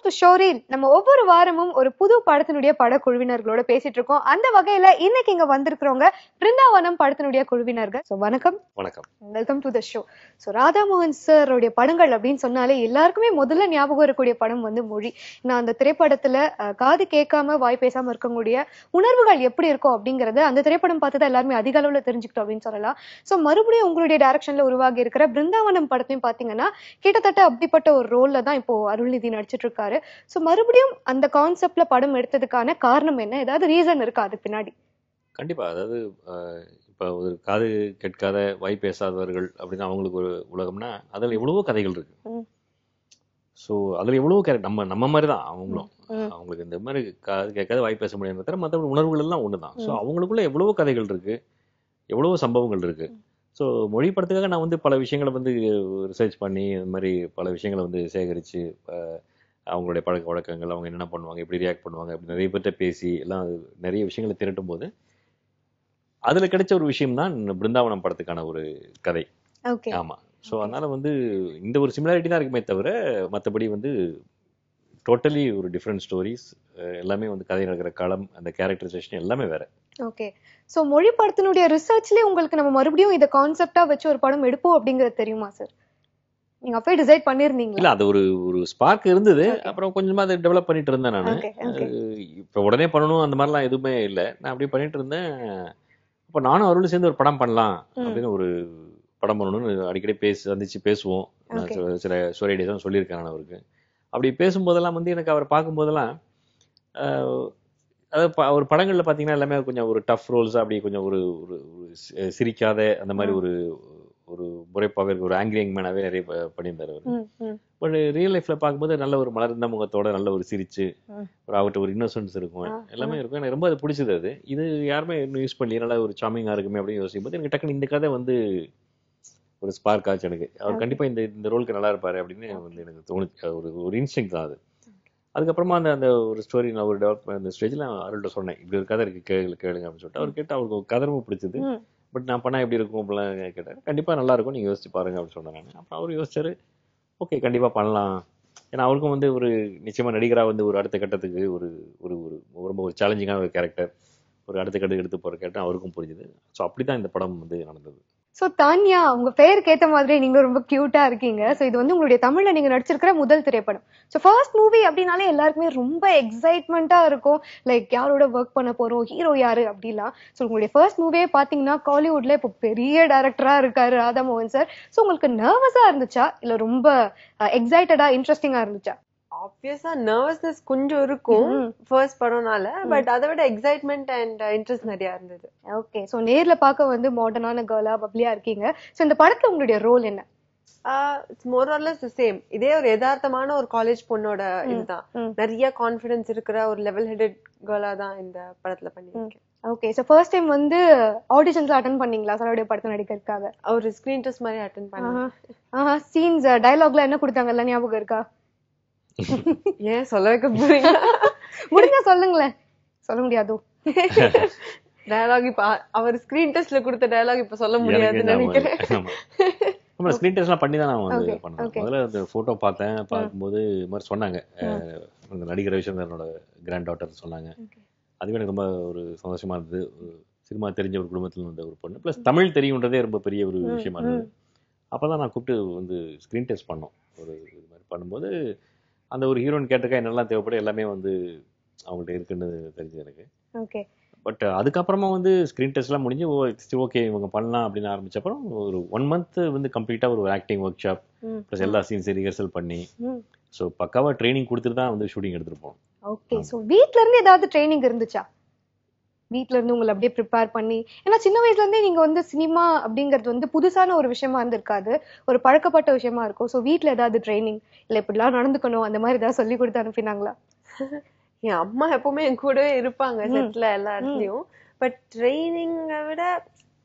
To showreel. நம்ம ஒவ்வொரு வாரமும் ஒரு புது படத்தினுடைய படக்குழுவினர்களோட பேசிட்டு இருக்கோம். அந்த வகையில இன்னைக்கு இங்க வந்திருக்கிறவங்க பிருந்தாவனம் படத்தினுடைய குழுவினர்கள். வணக்கம். வணக்கம், welcome to the show. Radhamohan சாரோடைய படங்கள் அப்படின்னு சொன்னாலே எல்லாருக்குமே முதல்ல ஞாபகம் இருக்கக்கூடிய படம் வந்து மொழி. நான் அந்த திரைப்படத்துல காது கேட்காம வாய் பேசாம இருக்கக்கூடிய உணர்வுகள் எப்படி இருக்கும் அப்படிங்கறது அந்த திரைப்படம் பார்த்துதான் எல்லாருமே அதிக அளவுல தெரிஞ்சுக்கிட்டோம் அப்படின்னு சொல்லலாம். சோ மறுபடியும் உங்களுடைய டைரக்ஷன்ல உருவாகி இருக்கிற பிருந்தாவனம் படத்தையும் பாத்தீங்கன்னா கிட்டத்தட்ட அப்படிப்பட்ட ஒரு ரோல்ல தான் இப்போ அருள்நிதி நடிச்சிட்டு இருக்காரு. சோ மறுபடியும் அந்த கான்செப்ட்ல படம் எடுத்ததுக்கான காரணம் என்ன? ஏதாவது ரீசன் இருக்கா அது பின்னாடி? கண்டிப்பா. அதாவது இப்ப ஒரு காது கேட்காத வாய் பேசாதவர்கள் அப்படின்னு அவங்களுக்கு ஒரு உலகம்னா அதுல எவ்வளவோ கதைகள் இருக்கு. ஸோ அதுல எவ்வளவோ நம்ம மாதிரி தான் அவங்களும். அவங்களுக்கு இந்த மாதிரி காது கேட்காத வாய் பேச முடியாது, தவிர மற்றபடி உணர்வுகள் எல்லாம் ஒண்ணுதான். ஸோ அவங்களுக்குள்ள எவ்வளவோ கதைகள் இருக்கு, எவ்வளவோ சம்பவங்கள் இருக்கு. ஸோ மொழி படத்துக்காக நான் வந்து பல விஷயங்களை வந்து ரிசர்ச் பண்ணி இந்த மாதிரி பல விஷயங்களை வந்து சேகரித்து அவங்களுடைய பழக்க வழக்கங்கள், அவங்க என்னென்ன பண்ணுவாங்க, எப்படி ரியாக்ட் பண்ணுவாங்க, அப்படி நிறைய பேர்கிட்ட பேசி எல்லாம் நிறைய விஷயங்களை திரட்டும் போது அதில் கிடைச்ச ஒரு விஷயம் தான் பிருந்தாவனம் படத்துக்கான ஒரு கதை. ஆமாம். ஸோ அதனால வந்து இந்த ஒரு சிமிலாரிட்டி தான் இருக்குமே தவிர மற்றபடி வந்து டோட்டலி ஒரு டிஃப்ரெண்ட் ஸ்டோரிஸ். எல்லாமே வந்து கதை நடக்கிற களம், அந்த கேரக்டரைசேஷன் எல்லாமே வேற. ஓகே. சோ மொழி படத்தினுடைய ரிசர்ச்லயே உங்களுக்கு நம்ம மறுபடியும் இத கான்செப்டா வச்சு ஒரு படம் எடுப்போம் அப்படிங்கிறது தெரியுமா சார்? நீங்க அப்பவே டிசைட் பண்ணிருந்தீங்களா? இல்ல, அது ஒரு ஸ்பார்க் இருந்தது. அப்புறம் கொஞ்சமா அதை டெவலப் பண்ணிட்டு இருந்தேன் நான். இப்ப உடனே பண்ணணும் அந்த மாதிரிலாம் எதுவுமே இல்லை. நான் அப்படியே பண்ணிட்டு இருந்தேன். அப்ப நானும் அருள் சேர்ந்து ஒரு படம் பண்ணலாம் அப்படின்னு, ஒரு படம் பண்ணணும்னு அடிக்கடி சந்திச்சு பேசுவோம். சில ஸ்டோரி தான் சொல்லியிருக்கேன் நான் அவருக்கு. அப்படி பேசும்போதெல்லாம் வந்து எனக்கு அவர் பார்க்கும்போதெல்லாம் அதாவது ஒரு படங்கள்ல பாத்தீங்கன்னா எல்லாமே கொஞ்சம் ஒரு டஃப் ரோல்ஸ், அப்படி கொஞ்சம் ஒரு சிரிக்காத அந்த மாதிரி ஒரு முறைப்பாக ஒரு ஆங்கிரிங் மேனாவே நிறைய பண்ணியிருந்தாரு அவர். பட் ரியல் லைஃப்ல பார்க்கும்போது நல்ல ஒரு மலர்ந்த முகத்தோட நல்ல ஒரு சிரிச்சு அவர்கிட்ட ஒரு இன்னோசன்ஸ் இருக்கும், எல்லாமே இருக்கும். எனக்கு ரொம்ப அது பிடிச்சது. அது இது யாருமே இன்னும் யூஸ் பண்ணி நல்லா ஒரு சாமிங்கா இருக்குமே அப்படின்னு யோசிக்கும் போது எனக்கு டக்குனு இந்த கதை வந்து ஒரு ஸ்பார்க் ஆச்சு எனக்கு. அவர் கண்டிப்பா இந்த ரோலுக்கு நல்லா இருப்பாரு அப்படின்னு வந்து எனக்கு தோணுச்சு. ஒரு இன்ஸ்டிங்க் தான் அது. அதுக்கப்புறமா அந்த ஒரு ஸ்டோரி நான் ஒரு டெவலப் அந்த ஸ்டேஜில் அருள்கிட்ட சொன்னேன், இப்படி ஒரு கதை இருக்கு, கேளுங்க அப்படின்னு சொல்லிட்டு. அவர் கேட்டு அவருக்கு கதை ரொம்ப பிடிச்சது. பட் நான் பண்ணா எப்படி இருக்கும் அப்படிலாம் கேட்டார். கண்டிப்பா நல்லா இருக்கும், நீங்க யோசிச்சு பாருங்க அப்படின்னு சொன்னேன் நான். அப்புறம் அவர் யோசிச்சாரு, ஓகே கண்டிப்பா பண்ணலாம். ஏன்னா அவருக்கும் வந்து ஒரு நிச்சயமா நடிகரா வந்து ஒரு அடுத்த கட்டத்துக்கு ஒரு ரொம்ப ஒரு சேலஞ்சிங்கான ஒரு கேரக்டர், ஒரு அடுத்த கட்டத்துக்கு எடுத்து போற கேரக்டர் அவருக்கும் புரிஞ்சுது. ஸோ அப்படிதான் இந்த படம் வந்து நடந்தது. சோ தான்யா, உங்க பேருக்கு ஏத்த மாதிரி நீங்க ரொம்ப கியூட்டா இருக்கீங்க. சோ இது வந்து உங்களுடைய தமிழ்ல நீங்க நடிச்சிருக்கிற முதல் திரைப்படம். சோ ஃபர்ஸ்ட் மூவி அப்படின்னாலே எல்லாருக்குமே ரொம்ப எக்ஸைட்மெண்டா இருக்கும். லைக் யாரோட ஒர்க் பண்ண போறோம், ஹீரோ யாரு அப்படிலாம். சோ உங்களுடைய ஃபர்ஸ்ட் மூவியே பாத்தீங்கன்னா காலிவுட்ல இப்போ பெரிய டைரக்டரா இருக்காரு ராதாமோகன் சார். சோ உங்களுக்கு நர்வஸா இருந்துச்சா இல்ல ரொம்ப எக்ஸைட்டடா இன்ட்ரெஸ்டிங்கா இருந்துச்சா? ஆப்வியஸா நர்வஸ்னஸ் கொஞ்சம் இருக்கும் ஃபர்ஸ்ட் படம்னால, பட் அதை விட எக்ஸைட்மெண்ட் அண்ட் இன்ட்ரெஸ்ட் நிறைய இருந்தது. ஓகே. சோ நேர்ல பார்க்க வந்து மாடர்னான கேர்லா பப்ளியா இருக்கீங்க. சோ இந்த படத்துல உங்களுடைய ரோல் என்ன? It's more or less the same. இதே ஒரு யதார்த்தமான ஒரு காலேஜ் பொண்ணோட இதுதான். நிறைய கான்ஃபிடன்ஸ் இருக்கிற ஒரு லெவல் ஹெடட் கேர்லா தான் இந்த படத்துல பண்ணிருக்கேன். ஓகே. சோ ஃபர்ஸ்ட் டைம் வந்து ஆடிஷன்ஸ்ல அட்டெண்ட் பண்ணீங்களா சாரோட படத்தை நடிக்கிறதுக்காக? ஒரு ஸ்கிரீன் டெஸ்ட் மாதிரி அட்டெண்ட் பண்ணேன். சீன்ஸ் டயலாக்ல என்ன கொடுத்தாங்கல்ல ஞாபகம் இருக்கா? ஏன் சொல்ல வைக்க போறீங்க? முடிஞ்சா சொல்லுங்களேன். சொல்ல முடியாதோ? டயலாக் இப்ப அவர் ஸ்கிரீன் டெஸ்ட்ல கொடுத்த டயலாக் இப்ப சொல்ல முடியாதுன்னு நினைக்கிறேன். நம்ம ஸ்கிரீன் டெஸ்ட்லாம் பண்ணி தான் நான் வந்து பண்ணேன். முதல்ல அந்த போட்டோ பார்த்தேன். பார்க்கும்போது இது மாதிரி சொன்னாங்க, நடிகர் ரவிச்சந்திரனோட கிராண்ட் டாட்டர் சொன்னாங்க. அதுவே எனக்கு ரொம்ப ஒரு சந்தோஷமா இருந்தது. சினிமா தெரிஞ்ச ஒரு குடும்பத்துல வந்த ஒரு பொண்ணு, பிளஸ் தமிழ் தெரியுன்றதே ரொம்ப பெரிய ஒரு விஷயமா இருந்தது. அப்பதான் நான் கூப்பிட்டு வந்து ஸ்கிரீன் டெஸ்ட் பண்ணோம். ஒரு இது மாதிரி பண்ணும்போது அந்த ஒரு ஹீரோயின் கேட்டிருக்கா என்னெல்லாம் தேவைப்படும் எல்லாமே வந்து அவங்கள்ட்ட இருக்குன்னு தெரிஞ்சது எனக்கு. ஓகே. பட் அதுக்கப்புறமா வந்து ஸ்கிரீன் டெஸ்ட்லாம் முடிஞ்சு ஓகே இவங்க பண்ணலாம் அப்படின்னு ஆரம்பிச்சப்பறம் ஒரு 1 month வந்து கம்ப்ளீட்டா ஒரு ஆக்டிங் ஒர்க் ஷாப் ப்ளஸ் எல்லா சீன்ஸ் ரிஹர்சல் பண்ணி ஸோ பக்காவா ட்ரைனிங் கொடுத்துட்டு தான் வந்து ஷூட்டிங் எடுத்துட்டு போனோம். ஓகே. ஸோ வீட்ல இருந்து ஏதாவது ட்ரைனிங் இருந்துச்சா? வீட்ல இருந்து உங்களை அப்படியே ப்ரிப்பேர் பண்ணி, ஏன்னா சின்ன வயசுல இருந்தே நீங்க வந்து சினிமா அப்படிங்கிறது வந்து புதுசான ஒரு விஷயமா இருந்திருக்காது, ஒரு பழக்கப்பட்ட விஷயமா இருக்கும். ஸோ வீட்ல ஏதாவது ட்ரைனிங் இல்ல இப்படிலாம் நடந்துக்கணும் அந்த மாதிரி ஏதாவது சொல்லி கொடுத்து அனுப்பினாங்களா? என் அம்மா எப்பவுமே என் கூடவே இருப்பாங்க செட்ல எல்லா இடத்துலயும். பட் ட்ரைனிங்கை விட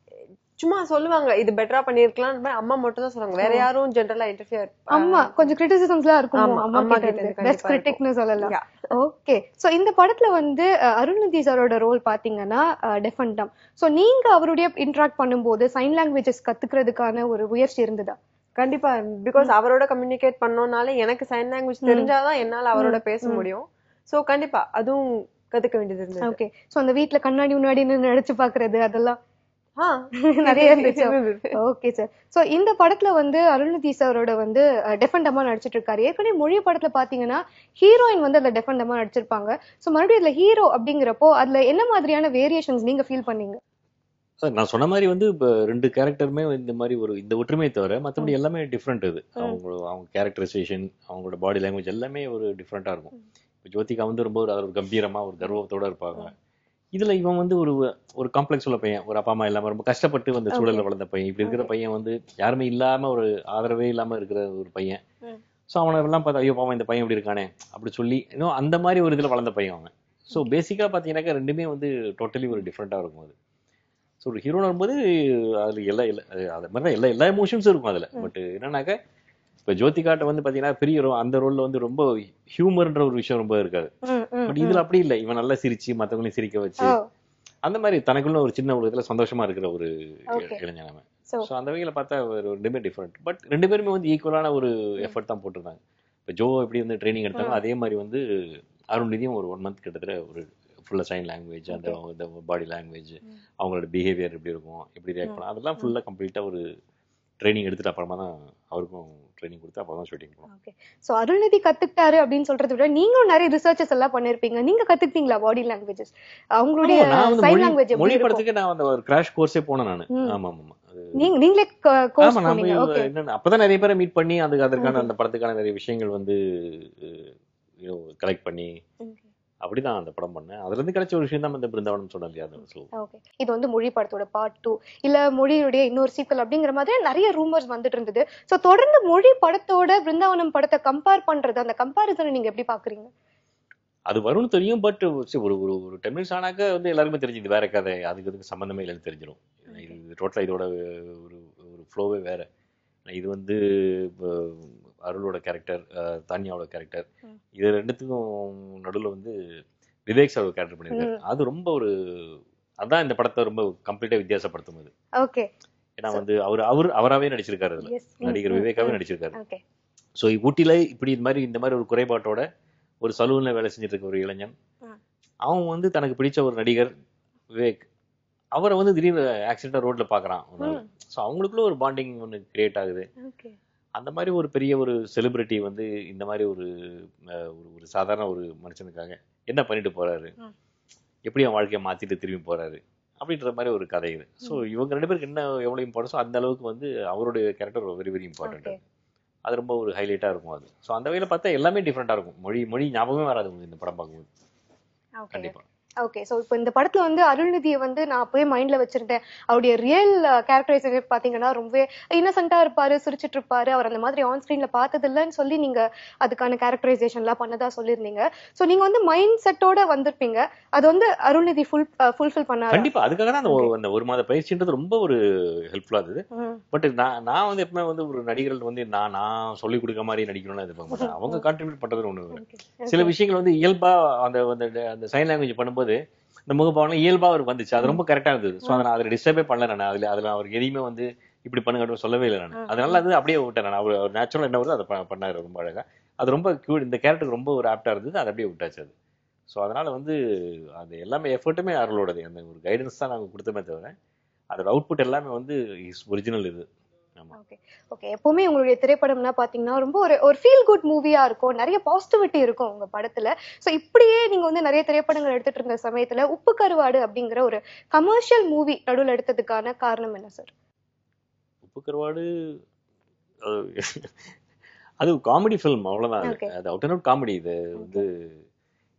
சும்மா சொல்லுவாங்க இது பெட்டரா பண்ணிருக்கலாம். அம்மா மட்டும் தான் சொல்லுவாங்க, வேற யாரும் ஜெனரலா இன்டர்ஃபியர். அம்மா கொஞ்சம் கிரிட்டிசிசம்ஸ்லாம் இருக்கும், அம்மா கிட்ட பெஸ்ட் கிரிட்டிக்னு சொல்லலாம். ஓகே. சோ இந்த படத்துல வந்து அருள்நிதி சாரோட ரோல் பாத்தீங்கன்னா டெஃப் அண்ட் டம். சோ நீங்க அவருடைய இன்டராக்ட் பண்ணும்போது சைன் லாங்குவேஜஸ் கத்துக்கிறதுக்கான ஒரு முயற்சி இருந்ததா? கண்டிப்பா, பிகாஸ் அவரோட கம்யூனிகேட் பண்ணோம்னால எனக்கு சைன் லாங்குவேஜ் தெரிஞ்சாதான் என்னால அவரோட பேச முடியும். சோ கண்டிப்பா அதுவும் கத்துக்க வேண்டியது இருந்தது. ஓகே. சோ அந்த வீட்ல கண்ணாடி முன்னாடி நின்னு நடிச்சு பாக்குறது அதெல்லாம் நிறைய இருந்துச்சு. Okay sir. சோ இந்த படத்துல வந்து அருள்நிதி சாரோட வந்து டெஃபண்டமா நடிச்சிட்டு இருக்காரு. ஏற்கனவே மொழி படத்துல பாத்தீங்கன்னா ஹீரோயின் வந்து அதுல டெஃபண்டமா நடிச்சிருப்பாங்க. சோ மறுபடியும் இதுல ஹீரோ அப்படிங்கிறப்போ அதுல என்ன மாதிரியான வேரியேஷன்ஸ் நீங்க ஃபீல் பண்ணீங்க? நான் சொன்ன மாதிரி வந்து இப்போ 2 கேரக்டருமே இந்த மாதிரி ஒரு இந்த ஒற்றுமையை தவிர மற்றபடி எல்லாமே டிஃப்ரெண்ட். இது அவங்க கேரக்டரைசேஷன், அவங்களோட பாடி லாங்குவேஜ் எல்லாமே ஒரு டிஃப்ரெண்டா இருக்கும். இப்போ ஜோதிகா வந்து ரொம்ப ஒரு கம்பீரமா ஒரு கர்வத்தோட இருப்பாங்க. இதுல இவன் வந்து ஒரு காம்ப்ளெக்ஸ் உள்ள பையன், ஒரு அப்பா அம்மா இல்லாம ரொம்ப கஷ்டப்பட்டு அந்த சூழல்ல வளர்ந்த பையன். இப்படி இருக்கிற பையன் வந்து யாருமே இல்லாம ஒரு ஆதரவே இல்லாம இருக்கிற ஒரு பையன். ஸோ அவனை எல்லாம் பார்த்தா ஐயோ பாவம் இந்த பையன் இப்படி இருக்கானே அப்படி சொல்லி இன்னும் அந்த மாதிரி ஒரு இதுல வளர்ந்த பையன் அவன். ஸோ பேசிக்கா பாத்தீங்கன்னாக்கா ரெண்டுமே வந்து டோட்டலி ஒரு டிஃப்ரெண்டா இருக்கும். அது ஸோ ஒரு ஹீரோன்னு வரும்போது அதுல அது மாதிரி தான் எல்லா எமோஷன்ஸும் இருக்கும் அதுல. பட் என்னன்னாக்கா இப்ப ஜோதிகாட்ட வந்து பாத்தீங்கன்னா பெரிய அந்த ரோல்ல வந்து ரொம்ப ஹியூமர்ன்ற ஒரு விஷயம் ரொம்ப இருக்காது. பட் இதுல அப்படி இல்லை. இவன் நல்லா சிரிச்சு மத்தவங்களையும் சிரிக்க வச்சு அந்த மாதிரி தனக்குள்ள ஒரு சின்ன உலகத்துல சந்தோஷமா இருக்கிற ஒரு இளைஞன் அவன். ஸோ அந்த வகையில பார்த்தா ரெண்டுமே டிஃப்ரெண்ட். பட் 2 பேருமே வந்து ஈக்குவலான ஒரு எஃபர்ட் தான் போட்டிருந்தாங்க. இப்போ ஜோ எப்படி வந்து ட்ரைனிங் எடுத்தாலும் அதே மாதிரி வந்து அருண்நிதியும் ஒரு 1 மந்த் கிட்டத்தட்ட ஒரு ஃபுல்லா சைன் லாங்குவேஜ், அந்த பாடி லாங்குவேஜ், அவங்களோட பிஹேவியர் எப்படி இருக்கும், எப்படி ரியாக்ட் பண்ணலாம், அதெல்லாம் ஃபுல்லா கம்ப்ளீட்டா ஒரு ட்ரைனிங் எடுத்துட்டு அப்புறமா தான் அவருக்கும் ட்ரைனிங் கொடுத்து அப்புறம் தான் ஷூட்டிங் போனோம். ஓகே. சோ அருள்நிதி கத்துக்கிட்டாரு அப்படின்னு சொல்றதை விட நீங்களும் நிறைய ரிசர்ச்சஸ் எல்லாம் பண்ணிருப்பீங்க. நீங்க கத்துக்கிட்டீங்களா பாடி லாங்குவேஜஸ்? அவங்களுடைய சைன் லாங்குவேஜ் மொழி படத்துக்கு நான் அந்த ஒரு கிராஷ் கோர்ஸே போனேன் நானு. ஆமா ஆமா. நீங்களே கோர்ஸ் பண்ணீங்க? ஓகே. அப்பதான் நிறைய பேரை மீட் பண்ணி அதற்கான அந்த படத்துக்கான நிறைய விஷயங்கள் வந்து கலெக்ட் பண்ணி அப்படிதான் அந்த படம் பண்ணேன். அதுல இருந்து கிடைச்ச ஒரு விஷயம் தான் இந்த பிருந்தாவனம் சொன்னேன் இல்லையா. ஓகே. இது வந்து மொழி படத்தோட பார்ட் 2 இல்ல மொழியுடைய இன்னொரு சீக்வல் அப்படிங்கிற மாதிரி நிறைய ரூமர்ஸ் வந்துட்டு இருந்தது. சோ தொடர்ந்து மொழி படத்தோட பிருந்தாவனம் படத்தை கம்பேர் பண்றது, அந்த கம்பேரிசனை நீங்க எப்படி பாக்குறீங்க? அது வரும்னு தெரியும். பட் ஒரு ஒரு 10 மினிட்ஸ் ஆனாக்க வந்து எல்லாருமே தெரிஞ்சு வேற கதை, அதுக்கு சம்பந்தமே இல்லைன்னு தெரிஞ்சிடும். இது டோட்டலா இதோட ஒரு ஃப்ளோவே வேற. இது வந்து அருளோட கேரக்டர், தானியாவோட கேரக்டர், இது ரெண்டுத்துக்கும் நடுவில் வந்து விவேக் சார் ஒரு கேரக்டர் பண்ணியிருக்காரு. அது ரொம்ப அதான் இந்த படத்தை ரொம்ப கம்ப்ளீட்டா வித்தியாசப்படுத்தும். அது ஓகே. ஏன்னா வந்து அவராவே நடிச்சிருக்காரு. அதுல நடிகர் விவேகாவே நடிச்சிருக்காரு. ஸோ ஊட்டியில இந்த மாதிரி ஒரு குறைபாட்டோட ஒரு சலூன்ல வேலை செஞ்சுட்டு இருக்க ஒரு இளைஞன், அவன் வந்து தனக்கு பிடிச்ச ஒரு நடிகர் விவேக், அவரை வந்து திடீர்னு ஆக்சிடென்டா ரோட்ல பாக்குறான். ஸோ அவங்களுக்குள்ள ஒரு பாண்டிங் ஒன்று கிரியேட் ஆகுது. அந்த மாதிரி ஒரு பெரிய ஒரு செலிபிரிட்டி வந்து இந்த மாதிரி ஒரு சாதாரண ஒரு மனுஷனுக்காக என்ன பண்ணிட்டு போறாரு, எப்படி அவன் வாழ்க்கையை மாத்திட்டு திரும்பி போறாரு அப்படின்ற மாதிரி ஒரு கதை இது. ஸோ இவங்க 2 பேருக்கு என்ன எவ்வளவு இம்பார்ட்டன்ஸோ அந்த அளவுக்கு வந்து அவருடைய கேரக்டர் வெரி வெரி இம்பார்ட்டன்ட். அது ரொம்ப ஒரு ஹைலைட்டா இருக்கும். அது ஸோ அந்த வகையில பார்த்தா எல்லாமே டிஃப்ரெண்டா இருக்கும். மொழி ஞாபகமே வராது இந்த படம் பார்க்கும்போது. கண்டிப்பா. ஓகே. சோ இப்போ இந்த படத்துல வந்து அருள்நிதியை வந்து நான் அப்பவே மைண்ட்ல வச்சிருந்தேன். அவருடைய ரியல் கேரக்டரைசேஷன் பாத்தீங்கன்னா ரொம்ப இன்னசென்ட்டா இருப்பாரு, சிரிச்சிட்டு இருப்பாரு. அவர் அந்த மாதிரி ஆன் ஸ்கிரீன்ல பார்த்தது இல்லைன்னு சொல்லி நீங்க அதுக்கான கேரக்டரைசேஷன்லாம் பண்ணதா சொல்லியிருந்தீங்க. சோ நீங்க வந்து மைண்ட் செட்டோட வந்திருப்பீங்க. அது வந்து அருள்நிதி ஃபுல்ஃபில் பண்ணாரு. கண்டிப்பா. அதுக்காக தான் அந்த 1 மாத பயிற்சின்றது ரொம்ப ஒரு ஹெல்ப்ஃபுல்லா இருந்தது. பட் நான் வந்து எப்பவுமே வந்து ஒரு நடிகர்கள் வந்து நான் சொல்லி கொடுக்க மாதிரி நடிக்கணும்னு எதிர்பார்க்க மாட்டேன். அவங்க கான்ட்ரிபியூட் பண்றது ஒண்ணு. சில விஷயங்கள் வந்து இயல்பா அந்த சைன் லாங்குவேஜ் பண்ணும்போது இந்த முகபாவனை இயல்பா அவருக்கு வந்துச்சு. அது ரொம்ப கரெக்டா இருந்தது. ஸோ அதை டிஸ்டர்பே பண்ணல நான். அதுல அவருக்கு எதையுமே வந்து இப்படி பண்ணுங்க சொல்லவே இல்லை நான். அதனால அது அப்படியே விட்டேன் நான். அவர் நேச்சுரல் என்ன வருது அதை பண்ணாரு ரொம்ப அழகா. அது ரொம்ப இந்த கேரக்டருக்கு ரொம்ப ஒரு ஆப்டா இருந்தது. அதை அப்படியே விட்டாச்சு அது. ஸோ அதனால வந்து அது எல்லாமே எஃபர்ட்டுமே அவர்களோடது. அந்த ஒரு கைடன்ஸ் தான் நாங்கள் கொடுத்தோமே தவிர அதோட அவுட்புட் எல்லாமே வந்து ஒரிஜினல் இது. ஓகே. ஓகே. எப்பவுமே உங்களுடைய திரைப்படம்னா பாத்தீங்கன்னா ரொம்ப ஒரு ஃபீல் குட் மூவியா இருக்கும். நிறைய பாசிட்டிவிட்டி இருக்கும் உங்க படத்துல. சோ இப்படியே நீங்க வந்து நிறைய திரைப்படங்கள் எடுத்துட்டு இருந்த சமயத்துல உப்பு கருவாடு அப்படிங்கிற ஒரு கமர்ஷியல் மூவி நடுவில் எடுத்ததுக்கான காரணம் என்ன சார்? உப்பு கருவாடு அது காமெடி ஃபிலிம், அவ்வளவுதான். அது அவுட் அண்ட் அவுட் காமெடி. இது வந்து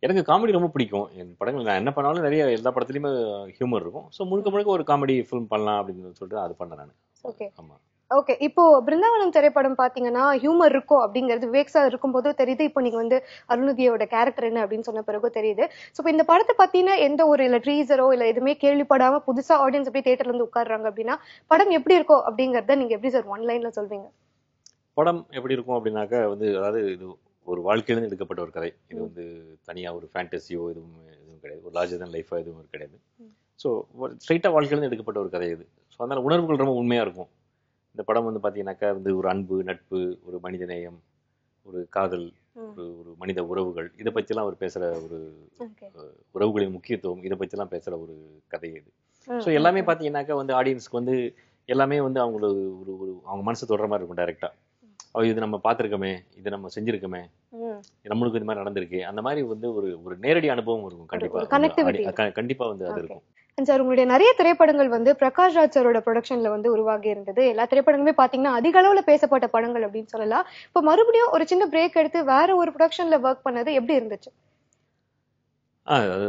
எனக்கு காமெடி ரொம்ப பிடிக்கும். என் படங்கள் நான் என்ன பண்ணாலும் நிறைய எல்லா படத்துலயுமே ஹியூமர் இருக்கும். ஸோ முழுக்க ஒரு காமெடி ஃபிலிம் பண்ணலாம் அப்படின்னு சொல்லிட்டு அது பண்ணேன் நான். ஓகே. ஆமா. ஓகே. இப்போ பிருந்தாவனம் திரைப்படம் பாத்தீங்கன்னா ஹியூமர் இருக்கும் அப்படிங்கிறது விவேக் சார் இருக்கும்போது தெரியுது. இப்போ நீங்க வந்து அருள்நிதியோட கேரக்டர் என்ன அப்படின்னு சொன்ன பிறகு தெரியுது. சோ இப்போ இந்த படத்தை பத்தின எந்த ஒரு இல்ல ட்ரீசரோ இல்ல எதுவுமே கேள்விப்படாம புதுசா ஆடியன்ஸ் எப்படி தியேட்டர்ல இருந்து உட்கார்றாங்க அப்படின்னா படம் எப்படி இருக்கும் அப்படிங்கறத நீங்க எப்படி சார் 1 லைன்ல சொல்வீங்க? படம் எப்படி இருக்கும் அப்படின்னாக்கா வந்து அதாவது இது ஒரு வாழ்க்கையிலிருந்து எடுக்கப்பட்ட ஒரு கதை. இது வந்து தனியா ஒரு ஃபேண்டசியோ எதுவும் கிடையாது. ஒரு லார்ஜர் தன் லைஃபா எதுவும் கிடையாது. ஸோ ஸ்ட்ரைட்டா வாழ்க்கையிலிருந்து எடுக்கப்பட்ட ஒரு கதை இது. ஸோ அதனால உணர்வுகள் ரொம்ப உண்மையா இருக்கும். இந்த படம் வந்து பாத்தீங்கன்னாக்கா வந்து ஒரு அன்பு, நட்பு, ஒரு மனிதநேயம், ஒரு காதல், ஒரு மனித உறவுகள், இதை பற்றிலாம் அவர் பேசுற ஒரு உறவுகளின் முக்கியத்துவம், இதை பற்றிலாம் பேசுற ஒரு கதை இது. ஸோ எல்லாமே பார்த்தீங்கன்னாக்கா வந்து ஆடியன்ஸ்க்கு வந்து எல்லாமே வந்து அவங்களுக்கு ஒரு ஒரு அவங்க மனசு தொடர மாதிரி இருக்கும் டைரக்டா. இது நம்ம பார்த்துருக்கோமே, இது நம்ம செஞ்சிருக்கோமே, நம்மளுக்கு இது மாதிரி நடந்திருக்கு, அந்த மாதிரி வந்து ஒரு ஒரு நேரடி அனுபவம் இருக்கும் கண்டிப்பா. கண்டிப்பா வந்து அது இருக்கும். சார், உங்களுடைய நிறைய திரைப்படங்கள் வந்து பிரகாஷ் ராஜ் சாரோட ப்ரொடக்ஷன்ல வந்து உருவாகி இருந்தது. எல்லா திரைப்படங்களுமே பாத்தீங்கன்னா அதிக அளவுல பேசப்பட்ட படங்கள் அப்படின்னு சொல்லலாம். இப்ப மறுபடியும் ஒரு சின்ன பிரேக் எடுத்து வேற ஒரு ப்ரொடக்ஷன்ல ஒர்க் பண்ணது எப்படி இருந்துச்சு? அது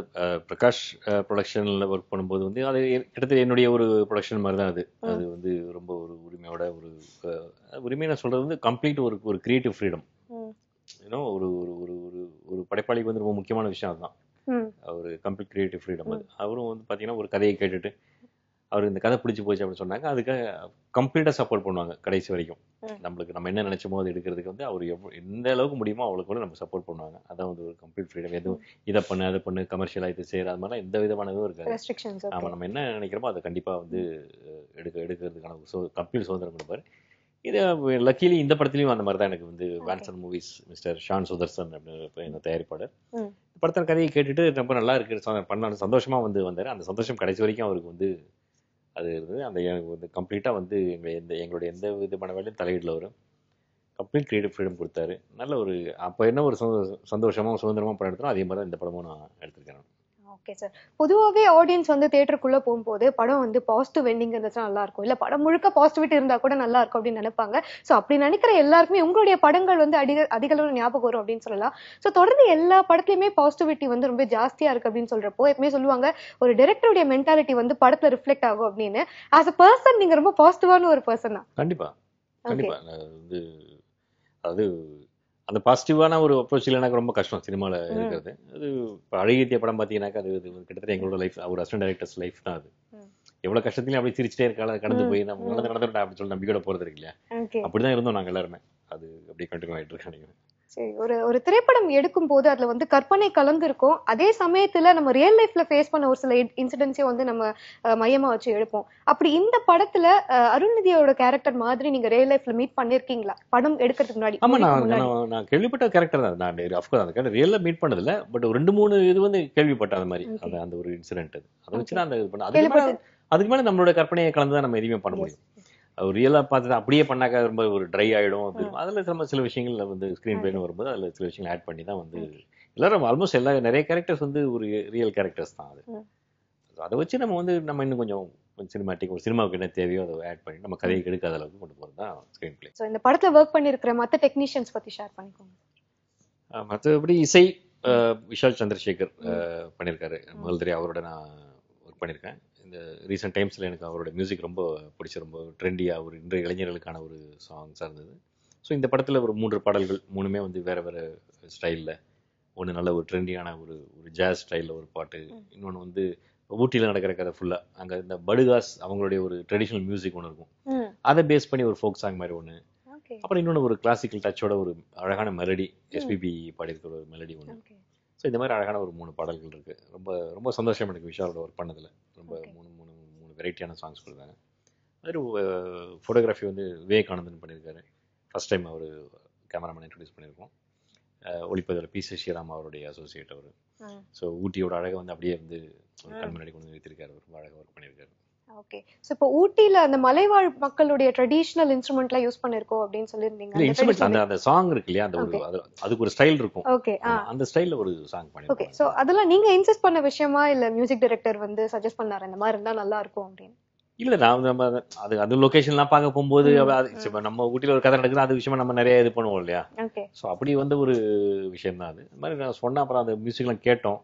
பிரகாஷ் ப்ரொடக்ஷன்ல ஒர்க் பண்ணும்போது வந்து அது கிட்டத்தட்ட என்னுடைய ஒரு ப்ரொடக்ஷன் மாதிரி தான். அது வந்து ரொம்ப ஒரு உரிமையோட ஒரு உரிமை நான் சொல்றது வந்து கம்ப்ளீட் ஒரு கிரியேட்டிவ் ஃப்ரீடம். ஏன்னா ஒரு ஒரு ஒரு படைப்பாளிக்கு வந்து ரொம்ப முக்கியமான விஷயம் அதுதான். ஒரு கம்ப்ளீட் கிரியேட்டிவ் ஃப்ரீடம். அது அவரும் வந்து பாத்தீங்கன்னா ஒரு கதையை கேட்டுட்டு அவர் இந்த கதை பிடிச்சி போச்சு அப்படின்னு சொன்னாங்க, அதுக்காக கம்ப்ளீட்டா சப்போர்ட் பண்ணுவாங்க கடைசி வரைக்கும். நம்மளுக்கு நம்ம என்ன நினைச்சோமோ அது எடுக்கிறதுக்கு வந்து அவர் எந்த அளவுக்கு முடியுமோ அவ்வளவுக்கு கூட நம்ம சப்போர்ட் பண்ணுவாங்க. அதான் வந்து ஒரு கம்ப்ளீட் ஃப்ரீடம். எதுவும் இதை பண்ணு அதை பண்ணு கமர்ஷியலா இது செய்யற அது மாதிரிலாம் எந்த விதமான இதுவும் இருக்காது. ஆமா, நம்ம என்ன நினைக்கிறோமோ அதை கண்டிப்பா வந்து எடுக்கிறதுக்கான கம்ப்ளீட் சுதந்திரம் கொடுப்பாரு. இது லக்கிலி இந்த படத்துலயும் அந்த மாதிரி தான். எனக்கு வந்து Vanson movies mister Shawn Sudarshan அப்படின்னு என்ன தயாரிப்பாளர், படத்தின் கதையை கேட்டுட்டு ரொம்ப நல்லா இருக்கு பண்ண சந்தோஷமா வந்து வந்தாரு. அந்த சந்தோஷம் கடைசி வரைக்கும் அவருக்கு வந்து அது இருந்தது. அந்த வந்து கம்ப்ளீட்டா வந்து எங்களுடைய எந்த விதமான வேலையும் தலையீடுல வரும் கம்ப்ளீட் கிரியேட்டிவ் ஃப்ரீடம் கொடுத்தாரு. நல்ல ஒரு அப்போ என்ன ஒரு சந்தோஷமா சுதந்திரமா படம் எடுத்தோம், அதே மாதிரி தான் இந்த படமும் நான் எடுத்திருக்கேன். ஓகே சார், பொதுவாகவே ஆடியன்ஸ் வந்து தியேட்டருக்குள்ள போகும்போது படம் வந்து பாசிட்டிவ் எண்டிங் இருந்துச்சுன்னா நல்லா இருக்கும், இல்ல படம் முழுக்க பாசிட்டிவிட்டி இருந்தா கூட நல்லா இருக்கும் அப்படின்னு நினைப்பாங்க. சோ அப்படி நினைக்கிற எல்லாருக்குமே உங்களுடைய படங்கள் வந்து அதிக அளவு ஞாபகம் வரும் அப்படின்னு சொல்லலாம். சோ தொடர்ந்து எல்லா படத்துலயுமே பாசிட்டிவிட்டி வந்து ரொம்ப ஜாஸ்தியா இருக்கு அப்படின்னு சொல்றப்போ எப்பவுமே சொல்லுவாங்க ஒரு டைரக்டருடைய மென்டாலிட்டி வந்து படத்துல ரிஃப்ளெக்ட் ஆகும் அப்படின்னு. ஆஸ் அ பர்சன் நீங்க ரொம்ப பாசிட்டிவான ஒரு பர்சன் தான். கண்டிப்பா கண்டிப்பா. வந்து அது அந்த பாசிட்டிவான ஒரு அப்ரோச் இல்லைனாக்க ரொம்ப கஷ்டம் சினிமாவில் இருக்கிறது. அது இப்போ அழகிய படம் பார்த்தீங்கன்னாக்கா அது கிட்டத்தட்ட எங்களோட லைஃப், ஒரு அசிஸ்டன்ட் டைரக்டர்ஸ் லைஃப் தான் அது. எவ்வளவு கஷ்டத்துலையும் அப்படியே சிரிச்சிட்டே இருக்கால கடந்து போய் நம்ம நடந்துட்டா அப்படின்னு சொல்லி நம்பிக்கையோட போறது இருக்கு இல்லையா, அப்படிதான் இருந்தோம் நாங்கள் எல்லாருமே. அது அப்படியே கண்டினியூ ஆகிட்டு இருக்காங்க. சரி, ஒரு திரைப்படம் எடுக்கும் போது அதுல வந்து கற்பனை கலந்து இருக்கும், அதே சமயத்துல நம்ம ரியல் லைஃப்ல ஃபேஸ் பண்ண ஒரு சில இன்சிடென்ட்ஸையும் வந்து நம்ம மையமா வச்சு எடுப்போம். அப்படி இந்த படத்துல அருள்நிதியோட கேரக்டர் மாதிரி நீங்க ரியல் லைஃப்ல மீட் பண்ணிருக்கீங்களா படம் எடுக்கிறதுக்கு முன்னாடி? ஆமா, நான் கேள்விப்பட்ட கேரக்டர் தான். நான் அஃப்கோர்ஸ் அந்த கேரக்டர் ரியல்ல மீட் பண்ணதில்ல, பட் ஒரு 2-3 இது வந்து கேள்விப்பட்டேன் அந்த மாதிரி. அந்த ஒரு இன்சிடென்ட் அதை வச்சு நான் அதுக்கு மேல நம்மளோட கற்பனையை கலந்து தான் நம்ம எதுவுமே பண்ண முடியும். ரியலா பார்த்து அப்படியே பண்ணாக்க ரொம்ப ஒரு ட்ரை ஆயிடும். அதுல நம்ம சில விஷயங்கள்ல வந்து ஸ்கிரீன் பிளேன்னு வரும்போது அதுல சில விஷயங்கள் ஆட் பண்ணி தான் வந்து எல்லாரும் ஆல்மோஸ்ட் நிறைய கேரக்டர்ஸ் வந்து ஒரு ரியல் கேரக்டர்ஸ் தான். அதை வச்சு நம்ம வந்து நம்ம இன்னும் கொஞ்சம் சினிமாட்டிக் ஒரு சினிமாவுக்கு என்ன தேவையோ அதை ஆட் பண்ணி நம்ம கதையை எடுக்காத அளவுக்கு கொண்டு போகிறது தான் ஸ்கிரீன் பிளே. இந்த படத்துல ஒர்க் பண்ணிருக்கிற மற்ற டெக்னீஷியன்ஸ் பத்தி ஷேர் பண்ணிக்கோங்க. மற்றபடி இசை விஷால் சந்திரசேகர் பண்ணியிருக்காரு. முதல் தடவை அவரோட நான் ஒர்க் பண்ணியிருக்கேன். இந்த ரீசெண்ட் டைம்ஸில் எனக்கு அவரோட மியூசிக் ரொம்ப பிடிச்ச, ரொம்ப ட்ரெண்டியாக ஒரு இன்றைய இளைஞர்களுக்கான ஒரு சாங்ஸாக இருந்தது. ஸோ இந்த படத்தில் ஒரு 3 பாடல்கள், 3மே வந்து வேறு வேறு ஸ்டைலில். ஒன்று நல்ல ஒரு ட்ரெண்டியான ஒரு ஜாஸ் ஸ்டைலில் ஒரு பாட்டு, இன்னொன்று வந்து ஊட்டியில் நடக்கிற கதை ஃபுல்லாக அங்கே இந்த படுகாஸ் அவங்களுடைய ஒரு ட்ரெடிஷ்னல் மியூசிக் ஒன்று இருக்கும், அதை பேஸ் பண்ணி ஒரு ஃபோக் சாங் மாதிரி ஒன்று. அப்புறம் இன்னொன்று ஒரு கிளாசிக்கல் டச்சோட ஒரு அழகான மெலடி, எஸ்பிபி பாடியிருக்கிற ஒரு மெலடி ஒன்று. ஸோ இந்த மாதிரி அழகான ஒரு 3 பாடல்கள் இருக்குது. ரொம்ப ரொம்ப சந்தோஷம் எனக்கு விஷாலோட ஒர்க் பண்ணதில். ரொம்ப 3 வெரைட்டியான சாங்ஸ் கொடுத்தாங்க. அது ஃபோட்டோகிராஃபி வந்து விவேகானந்தன் பண்ணியிருக்காரு. ஃபர்ஸ்ட் டைம் அவர் கேமராமேன் இன்ட்ரடியூஸ் பண்ணியிருக்கோம். ஒளிப்பதில் பி ஸ்ரீராம் அவருடைய அசோசியேட் அவர். ஸோ ஊட்டியோட அழகை வந்து அப்படியே வந்து கண் முன்னாடி கொண்டு வைத்திருக்காரு. ரொம்ப அழகாக ஒர்க் பண்ணியிருக்காரு. ஓகே, சோ இப்போ ஊட்டில அந்த மலைவாழ் மக்களுடைய ட்ரெடிஷனல் இன்ஸ்ட்ருமெண்ட்லாம் யூஸ் பண்ணிருக்கோம் அப்படின்னு சொல்லிருந்தீங்க. அந்த இன்ஸ்ட்ருமெண்ட் அந்த சாங் இருக்கு இல்லையா, அந்த ஒரு அதுக்கு ஒரு ஸ்டைல் இருக்கும். ஓகே, அந்த ஸ்டைல்ல ஒரு சாங் பண்ணிருக்கோம். ஓகே, சோ அதெல்லாம் நீங்க இன்சிஸ்ட் பண்ண விஷயமா இல்ல மியூசிக் டைரக்டர் வந்து சஜஸ்ட் பண்ணாரு இந்த மாதிரி இருந்தா நல்லா இருக்கும் அப்படின்னு? இல்ல, நம்ம அது லொகேஷன்லாம் பார்க்க போகும்போது நம்ம ஊட்டில ஒரு கதை நடக்குது, அது விஷயமா நம்ம நிறைய இது பண்ணுவோம் இல்லையா. சோ அப்படி வந்து ஒரு விஷயம் தான் அது. இந்த மாதிரி நான் சொன்ன அப்புறம் அந்த மியூசிக்லாம் கேட்டோம்.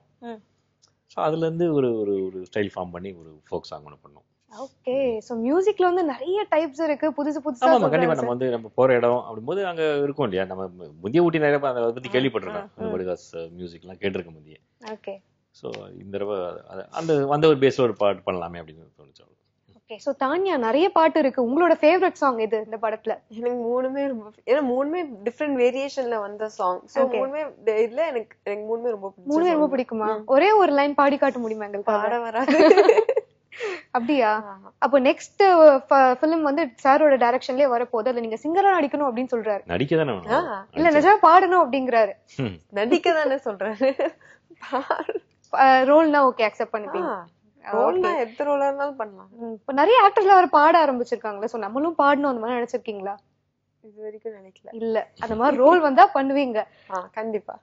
சோ அதுல இருந்து ஒரு ஒரு ஸ்டைல் ஃபார்ம் பண்ணி ஒரு ஃபோக் சாங் ஒன்று பண்ணோம். ஓகே, சோ மியூசிக்ல வந்து நிறைய டைப்ஸ் இருக்கு, புதுசா ஆமா கண்டிப்பா. நம்ம வந்து நம்ம போற இடம் அப்படிம்போது அங்க இருக்கும் இல்லையா, நம்ம முதிய ஊட்டி நிறைய அதை பத்தி கேள்விப்பட்டிருக்கேன். வடிகாஸ் மியூசிக்லாம் கேட்டிருக்க முதிய. ஓகே, சோ இந்த தடவை அந்த ஒரு பேஸ்ல ஒரு பாட்டு பண்ணலாமே அப்படின்னு தோணுச்சு. ஓகே, சோ தான்யா நிறைய பாட்டு இருக்கு, உங்களோட ஃபேவரட் சாங் எது இந்த படத்துல? எனக்கு 3மே ரொம்ப, ஏன்னா 3மே டிஃபரெண்ட் வேரியேஷன்ல வந்த சாங். சோ 3மே இல்ல, எனக்கு 3மே ரொம்ப பிடிக்கும். 3மே ரொம்ப பிடிக்குமா? ஒரே ஒரு லைன் பாடி காட்ட முடியுமா எங்களுக்கு? பாட வராது. அப்படியா? அப்போ நெக்ஸ்ட் ஃபிலிம் வந்து சாரோட டைரக்ஷன்லயே வரப்போகுது, அதுல நீங்க சிங்கரா நடிக்கணும் அப்படின்னு சொல்றாரு. நடிக்க தானே இல்ல நிஜமா பாடணும் அப்படிங்கிறாரு. நடிக்க தானே சொல்றாரு. ரோல்னா ஓகே அக்செப்ட் பண்ணிப்பீங்க? ரோல்னா எந்த ரோலா இருந்தாலும் பண்ணலாம். இப்ப நிறைய ஆக்டர்ல அவர் பாட ஆரம்பிச்சிருக்காங்களா, சோ நம்மளும் பாடணும் அந்த மாதிரி நினைச்சிருக்கீங்களா? இது வரைக்கும் நினைக்கல. இல்ல அந்த மாதிரி ரோல் வந்தா பண்ணுவீங்க? கண்டிப்பா.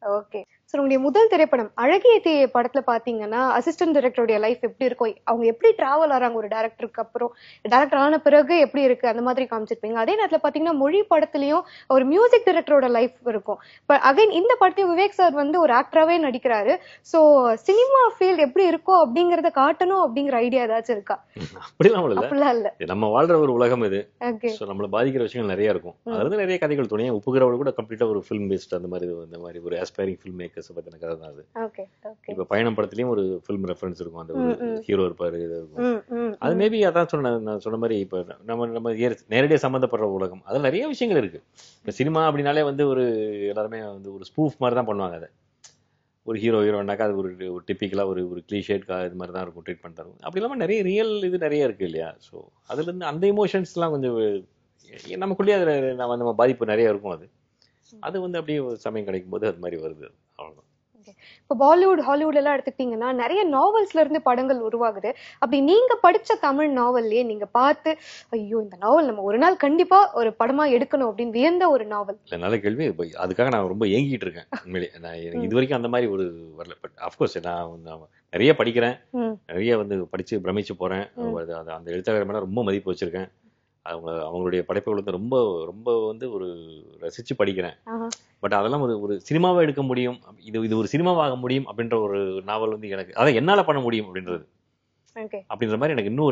ஓகே. சோ உங்களுடைய முதல் திரைப்படம் அழகிய தீய படத்துல பாத்தீங்கன்னா அசிஸ்டன்ட் டைரக்டருடைய லைஃப் எப்படி இருக்கும், அவங்க எப்படி டிராவல் ஆறாங்க ஒரு டைரக்டருக்கு அப்புறம், டைரக்டர் ஆன பிறகு எப்படி இருக்கு அந்த மாதிரி காமிச்சிருப்பீங்க. அதே நேரத்துல பாத்தீங்கன்னா மொழி படத்துலயும் ஒரு மியூசிக் டைரக்டரோட லைஃப் இருக்கும். இப்ப அகைன் இந்த படத்தையும் விவேக் சார் வந்து ஒரு ஆக்டராவே நடிக்கிறாரு. சோ சினிமா ஃபீல்ட் எப்படி இருக்கும் அப்படிங்கறத காட்டணும் அப்படிங்கிற ஐடியா ஏதாச்சும் இருக்கா? அப்படிலாம் இல்ல. நம்ம வாழ்ற ஒரு உலகம் இது. ஓகே. சோ நம்மள பாதிக்கிற விஷயங்கள் நிறைய இருக்கும். அதுல இருந்து நிறைய கதைகள் துணையா உப்புகிறவள் கூட கம்ப்ளீட்டா ஒரு ஃபிலிம் பேஸ்ட் அந்த மாதிரி ஒரு ஆஸ்பைரிங் ஃபில்ம் மேக்கர்ஸ் பத்தின கதை தான் அது. இப்ப பயணம் படத்துலயும் ஒரு ஃபிலிம் ரெஃபரன்ஸ் இருக்கும், அந்த ஒரு ஹீரோ இருப்பாரு, இது இருக்கும். அது மேபி அதான் நான் சொன்ன மாதிரி இப்ப நம்ம நேரடியா சம்பந்தப்படுற உலகம், அதுல நிறைய விஷயங்கள் இருக்கு. இப்ப சினிமா அப்படின்னாலே வந்து ஒரு எல்லாருமே வந்து ஒரு ஸ்பூஃப் மாதிரி தான் பண்ணுவாங்க. அதை ஒரு ஹீரோனாக்கா அது ஒரு டிப்பிக்கலா ஒரு கிளீஷேட் இது மாதிரி தான் இருக்கும் ட்ரீட்மெண்ட் தரும். அப்படி இல்லாம நிறைய ரியல் இது நிறைய இருக்கு இல்லையா? ஸோ அதுல இருந்து அந்த இமோஷன்ஸ் எல்லாம் கொஞ்சம் நமக்குள்ளேயே அதுல நம்ம பாதிப்பு நிறைய இருக்கும். அது வந்து அப்படியே சமயம் கிடைக்கும் போது அது மாதிரி வருது, அவ்வளவுதான். இப்ப பாலிவுட் ஹாலிவுட் எல்லாம் எடுத்துக்கிட்டீங்கன்னா நிறைய நாவல்ஸ்ல இருந்து படங்கள் உருவாகுது. அப்படி நீங்க படிச்ச தமிழ் நாவல்லயே நீங்க பார்த்து ஐயோ இந்த நாவல் நம்ம ஒரு நாள் கண்டிப்பா ஒரு படமா எடுக்கணும் அப்படின்னு வியந்த ஒரு நாவல்? நல்ல கேள்வி. அதுக்காக நான் ரொம்ப ஏங்கிட்டு இருக்கேன் உண்மையிலே. நான் இது வரைக்கும் அந்த மாதிரி ஒரு வரல. பட் அஃப்கோர்ஸ் நான் நிறைய படிக்கிறேன், நிறைய வந்து படிச்சு பிரமிச்சு போறேன். அந்த எழுத்தாளர் மேல ரொம்ப மதிப்பு வச்சிருக்கேன். அவங்களுடைய படைப்புகள் வந்து ரொம்ப ரொம்ப வந்து ஒரு ரசிச்சு படிக்கிறேன். பட் அதெல்லாம் ஒரு சினிமாவை எடுக்க முடியும், இது ஒரு சினிமாவாக முடியும் அப்படின்ற ஒரு நாவல் வந்து எனக்கு அதை என்னால பண்ண முடியும் அப்படின்ற மாதிரி எனக்கு இன்னும்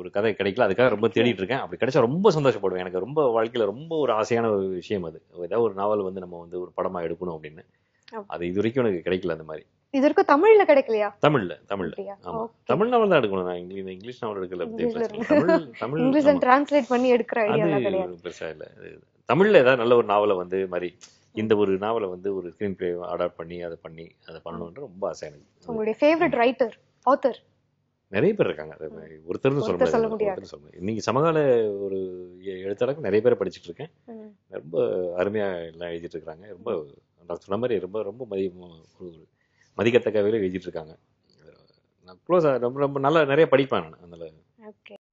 ஒரு கதை கிடைக்கல. அதுக்காக ரொம்ப தேடிட்டு இருக்கேன். அப்படி கிடைச்சா ரொம்ப சந்தோஷப்படுவேன். எனக்கு ரொம்ப வாழ்க்கையில ரொம்ப ஒரு ஆசையான ஒரு விஷயம் அது. ஏதாவது ஒரு நாவல் வந்து நம்ம வந்து ஒரு படமா எடுக்கணும் அப்படின்னு. அது இது வரைக்கும் எனக்கு கிடைக்கல அந்த மாதிரி. இது வரைக்கும் தமிழ்ல கிடைக்கலையா? தமிழ்ல ஆமா, தமிழ் நாவல் தான் எடுக்கணும். நான் இங்கிலீஷ் நாவல் எடுக்கல. தமிழ் இங்கிலீஷ்ல டிரான்ஸ்லேட் பண்ணி எடுக்கிற ஐடியா கிடையாது. பெருசா இல்ல. தமிழ்ல ஏதாவது நல்ல ஒரு நாவலை வந்து மாதிரி இந்த ஒரு நாவலை வந்து ஒரு ஸ்கிரீன் பிளே அடாப்ட் பண்ணி அதை பண்ணணும்ன்ற ரொம்ப ஆசை எனக்கு. உங்களுடைய ஃபேவரட் ரைட்டர் ஆத்தர்? நிறைய பேர் இருக்காங்க. ஒருத்தர்னு சொல்ல முடியாது. இன்னைக்கு சமகால ஒரு எழுத்தாளருக்கு நிறைய பேரை படிச்சுட்டு இருக்கேன். ரொம்ப அருமையா எல்லாம் எழுதிட்டு இருக்காங்க. ரொம்ப நான் சொன்ன மாதிரி ரொம்ப ரொம்ப மதிக்கத்தக்க வகையில் எழுதிட்டு இருக்காங்க. க்ளோஸா ரொம்ப நல்லா நிறைய படிப்பேன் நான். அதனால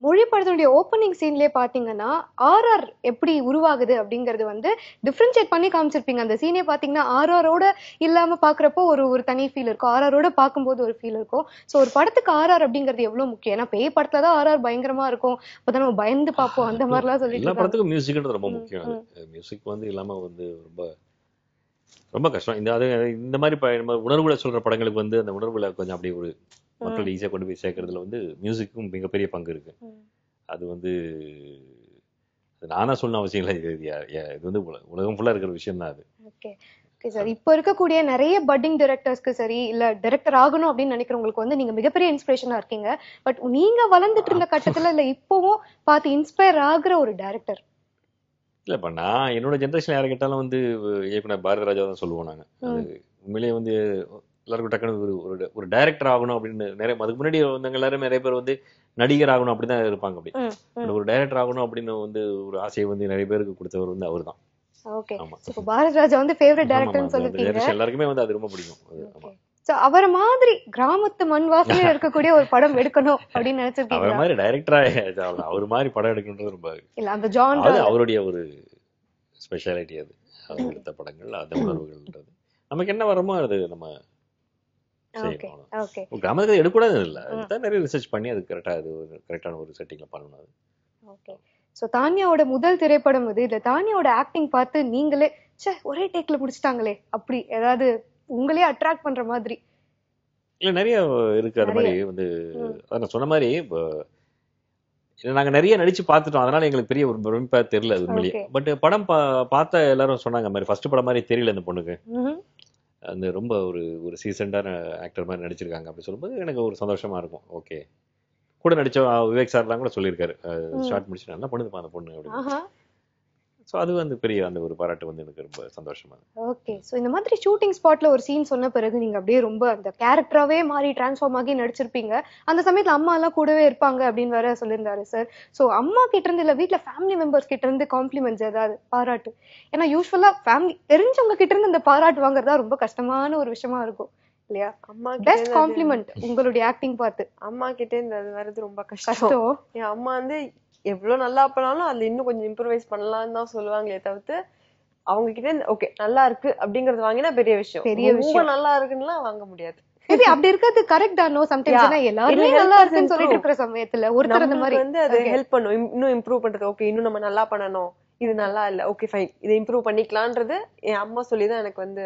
மொழி படத்தினுடைய ஓப்பனிங் சீன்லயே பாத்தீங்கன்னா ஆர்ஆர் எப்படி உருவாகுது அப்படிங்கறது வந்து டிஃபரன்ஷியேட் பண்ணி காமிச்சிருப்பீங்க. அந்த சீனே பாத்தீங்கன்னா ஆர்ஆரோட இல்லாம பாக்குறப்போ ஒரு தனி ஃபீல் இருக்கும், ஆர்ஆரோட பார்க்கும்போது ஒரு ஃபீல் இருக்கும். சோ ஒரு படத்துக்கு ஆர்ஆர் அப்படிங்கிறது எவ்வளவு முக்கியம்? ஏன்னா பேய் படத்துல தான் ஆர்ஆர் பயங்கரமா இருக்கும், அப்பதான் நம்ம பயந்து பார்ப்போம். அந்த மாதிரி எல்லாம் சொல்லிட்டு எல்லா படத்துக்கும் மியூசிக்ன்றது ரொம்ப முக்கியம். மியூசிக் வந்து இல்லாம வந்து ரொம்ப ரொம்ப கஷ்டம். இந்த மாதிரி உணர்வுகளை சொல்ற படங்களுக்கு வந்து அந்த உணர்வுகளை கொஞ்சம் அப்படி ஒரு மக்கள் ஈஸியா கொண்டு போய் சேர்க்கறதுல வந்து மியூசிக்கும் மிகப்பெரிய பங்கு இருக்கு. அது வந்து நானா சொன்ன அவசியம் இல்லை. இது வந்து உலகம் ஃபுல்லா இருக்கிற விஷயம் தான் அது. சார், இப்ப இருக்கக்கூடிய நிறைய பட்டிங் டைரக்டர்ஸ்க்கு சரி இல்ல டைரக்டர் ஆகணும் அப்படின்னு நினைக்கிறவங்களுக்கு வந்து நீங்க மிகப்பெரிய இன்ஸ்பிரேஷனா இருக்கீங்க. பட் நீங்க வளர்ந்துட்டு இருந்த கட்டத்துல இல்ல இப்பவும் பார்த்து இன்ஸ்பயர் ஆகுற ஒரு டைரக்டர்? இல்ல இப்ப நான் என்னோட ஜென்ரேஷன் யாரை கேட்டாலும் வந்து இயக்குனர் பாரதி ராஜா தான் சொல்லுவோம் நாங்க. அது உண்மையிலேயே வந்து எல்லாருக்கும் டக்குனு ஒரு டைரக்டர் ஆகணும் அப்படின்னு நிறைய அதுக்கு முன்னாடி வந்தவங்க எல்லாரும் நிறைய பேர் வந்து நடிகர் ஆகணும் அப்படிதான் இருப்பாங்க. அப்படி ஒரு டைரக்டர் ஆகணும் அப்படின்னு வந்து ஒரு ஆசையை வந்து நிறைய பேருக்கு கொடுத்தவர் வந்து அவர் தான். ஓகே. சோ பாரதி ராஜா வந்து ஃபேவரட் டைரக்டர்னு சொல்லிருக்கீங்க. எல்லாருக்குமே வந்து அது ரொம்ப பிடிக்கும். சோ அவர மாதிரி கிராமத்து மண் வாசனையில இருக்கக்கூடிய ஒரு படம் எடுக்கணும் அப்படின்னு நினைச்சிருக்கீங்க? அவர் மாதிரி டைரக்டரா அவர் மாதிரி படம் எடுக்கணும்ன்றது ரொம்ப இல்ல அந்த ஜான்ரா அது அவருடைய ஒரு ஸ்பெஷாலிட்டி. அது அவர் எடுத்த படங்கள் அந்த உணர்வுகள்ன்றது நமக்கு என்ன வரமோ அது நம்ம செய்யணும். கிராமத்துக்கு எடுக்கூடாது இல்லை, அதுதான் நிறைய ரிசர்ச் பண்ணி அது கரெக்டான ஒரு செட்டிங்ல பண்ணணும். ஓகே. சோ தானியாவோட முதல் திரைப்படம் இது. இல்ல தானியாவோட ஆக்டிங் பார்த்து நீங்களே ஒரே டேக்ல முடிச்சிட்டாங்களே அப்படி ஏதாவது உங்களே அட்ராக்ட் பண்ற மாதிரி? இல்ல நிறைய இருக்கு அது மாதிரி வந்து. நான் சொன்ன மாதிரி நாங்க நிறைய நடிச்சு பார்த்துட்டோம், அதனால எங்களுக்கு பெரிய ஒரு பிரமிப்பா தெரியல அது உண்மையிலேயே. பட் படம் பார்த்த எல்லாரும் சொன்னாங்க மாதிரி ஃபர்ஸ்ட் படம் மாதிரி தெரியல இந்த பொண்ணுக்கு, அந்த ரொம்ப ஒரு சீசன்டான ஆக்டர் மாதிரி நடிச்சிருக்காங்க அப்படி சொல்லும்போது எனக்கு ஒரு சந்தோஷமா இருக்கும். ஓகே, கூட நடிச்ச விவேக் சார்லாம் கூட சொல்லியிருக்காரு ஷார்ட் முடிச்சு நல்லா பண்ணுதுப்பா அந்த பொண்ணு அப்படின்னு. ஸோ அது வந்து பெரிய அந்த ஒரு பாராட்டு வந்து எனக்கு ரொம்ப சந்தோஷமா இருக்கு. ஓகே. சோ இந்த மாதிரி ஷூட்டிங் ஸ்பாட்ல ஒரு சீன் சொன்ன பிறகு நீங்க அப்படியே ரொம்ப அந்த கேரக்டராவே மாறி டிரான்ஸ்ஃபார்ம் ஆகி நடிச்சிருப்பீங்க. அந்த சமயத்துல அம்மா எல்லாம் கூடவே இருப்பாங்க அப்படின்னு வேற சொல்லியிருந்தாரு சார். சோ அம்மா கிட்ட இருந்து இல்ல வீட்ல ஃபேமிலி மெம்பர்ஸ் கிட்ட இருந்து காம்ப்ளிமெண்ட்ஸ் ஏதாவது பாராட்டு? ஏன்னா யூஸ்வலா ஃபேமிலி தெரிஞ்சவங்க கிட்ட இருந்து இந்த பாராட்டு வாங்குறதா ரொம்ப கஷ்டமான ஒரு விஷயமா இருக்கும் இல்லையா? அம்மா பெஸ்ட் காம்ப்ளிமெண்ட் உங்களுடைய ஆக்டிங் பார்த்து. அம்மா கிட்ட இருந்து அது வர்றது ரொம்ப கஷ்டம். கஷ்டம். என் அம்மா வந்து எவ்வளவு நல்லா பண்ணாலும் அதுல இன்னும் கொஞ்சம் இம்ப்ரூவைஸ் பண்ணலாம்னு தான் சொல்லுவாங்களே தவிர்த்து அவங்க கிட்ட இருந்து ஓகே நல்லா இருக்கு அப்படிங்கறது வாங்கினா பெரிய விஷயம். பெரிய ரொம்ப விஷயம். நல்லா இருக்குன்னு வாங்க முடியாது. சரி அப்படி இருக்கிறது கரெக்ட் தானோ? Sometimes Yeah. எல்லாருமே It நல்லா helps இருக்குன்னு improve. சொல்லிட்டு இருக்கிற சமயத்துல ஒருத்தர் அந்த மாதிரி நம்மளுக்கு வந்து அது ஹெல்ப் பண்ணும் இன்னும் இம்ப்ரூவ் பண்றது. ஓகே இன்னும் நம்ம நல்லா பண்ணணும், இது நல்லா இல்ல, ஓகே ஃபைன் இதை இம்ப்ரூவ் பண்ணிக்கலாம்ன்றது என் அம்மா சொல்லிதான் எனக்கு வந்து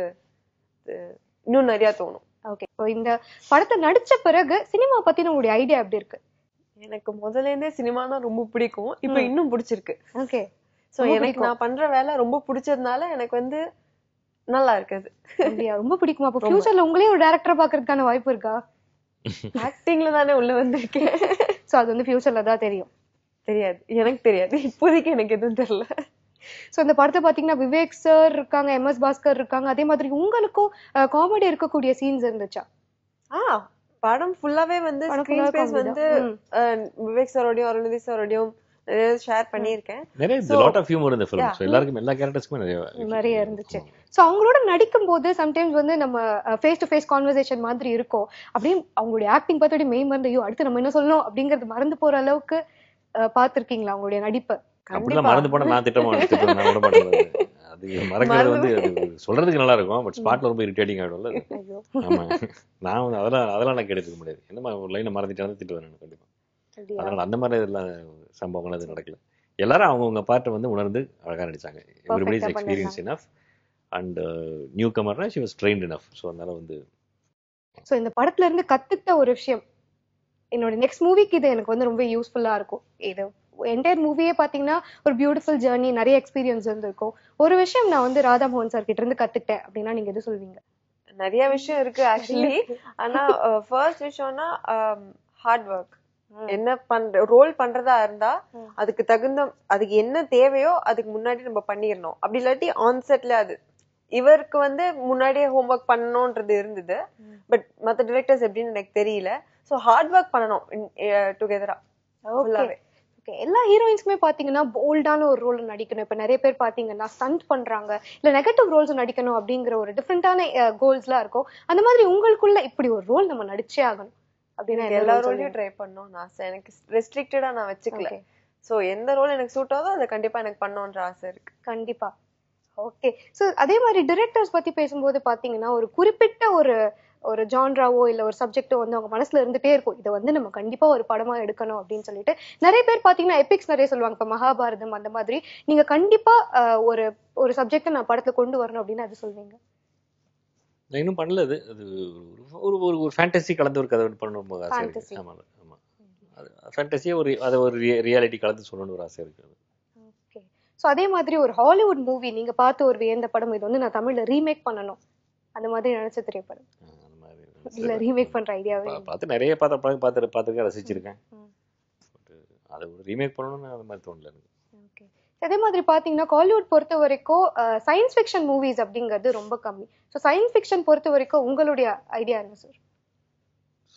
இன்னும் நிறைய தோணும். ஓகே. இப்போ இந்த படத்தை நடிச்ச பிறகு சினிமா பத்தின உங்களுடைய ஐடியா எப்படி இருக்கு? எனக்கு முதல்ல இருந்தே சினிமானா ரொம்ப பிடிக்கும். இப்ப இன்னும் பிடிச்சிருக்கு. ஓகே. சோ எனக்கு நான் பண்ற வேலை ரொம்ப பிடிச்சதுனால எனக்கு வந்து நல்லா இருக்குது. அப்படியா? ரொம்ப பிடிக்குமா? அப்ப ஃபியூச்சர்ல உங்களே ஒரு டைரக்டரா பாக்குறதுக்கான வாய்ப்பு இருக்கா? ஆக்டிங்ல தானே உள்ள வந்திருக்கேன். சோ அது வந்து ஃபியூச்சர்ல தான் தெரியும். தெரியாது, எனக்கு தெரியாது, இப்போதைக்கு எனக்கு எதுவும் தெரியல. சோ இந்த படத்தை பாத்தீங்கன்னா விவேக் சார் இருக்காங்க, MS பாஸ்கர் இருக்காங்க, அதே மாதிரி உங்களுக்கும் காமெடி இருக்கக்கூடிய சீன்ஸ் இருந்துச்சா? படம் ஃபுல்லாவே வந்து ஸ்கிரீன் ஸ்பேஸ் வந்து விவேக் சாரோடையும் அருணதி சாரோடையும் ஷேர் பண்ணியிருக்கேன். நிறைய லாட் ஆஃப் ஹியூமர் இந்த ஃபிலிம். ஸோ எல்லாருக்கும் எல்லா கேரக்டர்ஸ்க்குமே நிறைய இருந்துச்சு. சோ அவங்களோட நடிக்கும் போது சம்டைம்ஸ் வந்து நம்ம ஃபேஸ் டு ஃபேஸ் கான்வர்சேஷன் மாதிரி இருக்கும். அப்படியே அவங்களுடைய ஆக்டிங் பார்த்து மெய் மறந்து ஐயோ அடுத்து நம்ம என்ன சொல்லணும் அப்படிங்கறது மறந்து போற அளவுக்கு பாத்திருக்கீங்களா அவங்களுடைய நடிப்பை? அப்படிலாம் மறந்து போனா நான் திட்டமா நான் விட மாட்டேன். அது மறக்கிறது வந்து அது சொல்றதுக்கு நல்லா இருக்கும், பட் ஸ்பாட்ல ரொம்ப இரிட்டேட்டிங் ஆயிடும்ல. ஆமா, நான் வந்து அதெல்லாம் நான் கேட்டுக்க முடியாது. என்ன ஒரு லைனை மறந்துட்டு திட்டு வரேன் கண்டிப்பா. அதனால அந்த மாதிரி இதெல்லாம் சம்பவங்கள் அது நடக்கல. எல்லாரும் அவங்கவுங்க பார்ட்டை வந்து உணர்ந்து அழகா நடிச்சாங்க. Everybody is experience enough and new கமர்னா she was trained enough. So அதனால வந்து ஸோ இந்த படத்துல இருந்து கத்துக்கிட்ட ஒரு விஷயம், என்னோட நெக்ஸ்ட் மூவிக்கு இது எனக்கு வந்து ரொம்ப யூஸ்ஃபுல்லா இருக்கும். இது என்டையர் மூவியே பாத்தீங்கன்னா ஒரு பியூட்டிஃபுல் ஜேர்னி, நிறைய எக்ஸ்பீரியன்ஸ் இருந்திருக்கும். ஒரு விஷயம் நான் வந்து ராதா மோகன் சார் கிட்ட இருந்து கத்துக்கிட்டேன் அப்படின்னா நீங்க எது சொல்வீங்க? நிறைய விஷயம் இருக்கு ஆக்சுவலி. ஆனா ஃபர்ஸ்ட் விஷயம்னா ஹார்ட் ஒர்க். என்ன பண்ற ரோல் பண்றதா இருந்தா அதுக்கு தகுந்த அதுக்கு என்ன தேவையோ அதுக்கு முன்னாடி நம்ம பண்ணிடணும். அப்படி இல்லாட்டி ஆன் செட்ல அது இவருக்கு வந்து முன்னாடியே ஹோம்ஒர்க் பண்ணணும்ன்றது இருந்தது. பட் மத்த டிரெக்டர்ஸ் எப்படின்னு எனக்கு தெரியல. சோ ஹார்ட் ஒர்க் பண்ணணும் டுகெதரா. எல்லா ஹீரோயின்ஸ்க்குமே பாத்தீங்கன்னா போல்டான ஒரு ரோல் நடிக்கணும். இப்ப நிறைய பேர் பாத்தீங்கன்னா ஸ்டண்ட் பண்றாங்க, இல்ல நெகட்டிவ் ரோல்ஸ் நடிக்கணும் அப்படிங்கிற ஒரு டிஃப்ரெண்டான கோல்ஸ் எல்லாம் இருக்கும். அந்த மாதிரி உங்களுக்குள்ள இப்படி ஒரு ரோல் நம்ம நடிச்சே ஆகணும் அப்படின்னா எல்லா ரோலையும் ட்ரை பண்ணணும்னு ஆசை. எனக்கு ரெஸ்ட்ரிக்டடா நான் வச்சுக்கல. சோ எந்த ரோல் எனக்கு சூட் ஆகுதோ அதை கண்டிப்பா எனக்கு பண்ணணும்ன்ற ஆசை இருக்கு. கண்டிப்பா. ஓகே. சோ அதே மாதிரி டிரெக்டர்ஸ் பத்தி பேசும்போது பாத்தீங்கன்னா ஒரு குறிப்பிட்ட ஒரு ஜான்ராவோ இல்ல ஒரு சப்ஜெக்டோ வந்து அவங்க மனசுல இருந்துட்டே இருக்கும், இதை வந்து நம்ம கண்டிப்பா ஒரு படமா எடுக்கணும் அப்படின்னு சொல்லிட்டு. நிறைய பேர் பாத்தீங்கன்னா எபிக்ஸ் நிறைய சொல்லுவாங்க. இப்ப மகாபாரதம் அந்த மாதிரி நீங்க கண்டிப்பா ஒரு சப்ஜெக்ட நான் படத்துல கொண்டு வரணும் அப்படின்னு அது சொல்வீங்க? நான் இன்னும் பண்ணல. அது ஒரு ஒரு ஒரு ஃபேண்டசி கலந்து ஒரு கதை பண்ணணும் போது ஆசை இருக்கு. ஆமா ஆமா, அது ஃபேண்டசியே அதை ஒரு ரியாலிட்டி கலந்து சொல்லணும்னு ஒரு ஆசை இருக்கு. ஓகே. சோ அதே மாதிரி ஒரு ஹாலிவுட் மூவி நீங்க பார்த்து ஒரு வியந்த படம், இது வந்து நான் தமிழ்ல ரீமேக் பண்ணணும் அந்த மாதிரி நினைச்ச திரைப்படம் இல்ல ரீமேக் பண்ற ஐடியாவே பார்த்து நிறைய பார்த்துருக்கேன், ரசிச்சிருக்கேன். அதை ஒரு ரீமேக் பண்ணணும்னு அந்த மாதிரி தோணல எனக்கு. ஓகே. அதே மாதிரி பாத்தீங்கன்னா ஹாலிவுட் பொறுத்த வரைக்கும் சயின்ஸ் ஃபிக்ஷன் மூவிஸ் அப்படிங்கிறது ரொம்ப கம்மி. ஸோ சயின்ஸ் ஃபிக்ஷன் பொறுத்த வரைக்கும் உங்களுடைய ஐடியா என்ன சார்?